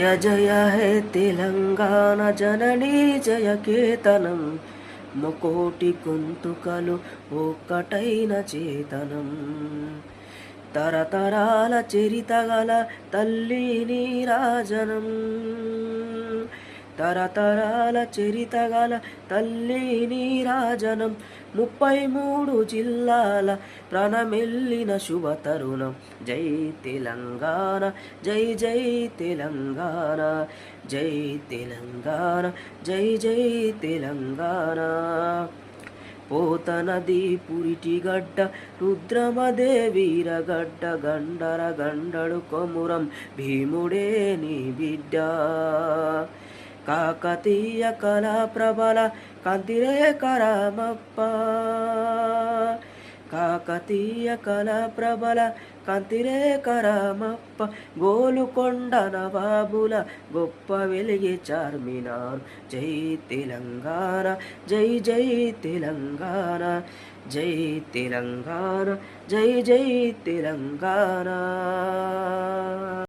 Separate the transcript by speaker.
Speaker 1: జయ జయ హే తెలంగాణ జననీ జయ కేతనం ముకోటి గొంతుకలు ఒక్కటైన చేతనం తరతరాల చరితగల తల్లి నీరాజనం తరతరాల చరితగల తల్లి నీరాజనం 33 జిల్లాల ప్రాణమెల్లిన శుభతరుణం జై తెలంగాణ జై జై తెలంగాణ జై తెలంగాణ జై జై తెలంగాణ పోతనది పురిటిగడ్డ రుద్రమదేవీరగడ్డ గండర గండడు కొమురం భీముడే నీ బిడ్డ కాకతీయ కళా ప్రబల కాంతిరే కరామప్ప కాకతీయ కళా ప్రబల కాంతిరే కరామప్ప గోలుకొండ నవాబుల గొప్ప వెలిగే చార్మినార్ జై తెలంగాణ జై జై తెలంగాణ జై తెలంగాణ జై జై తెలంగాణ.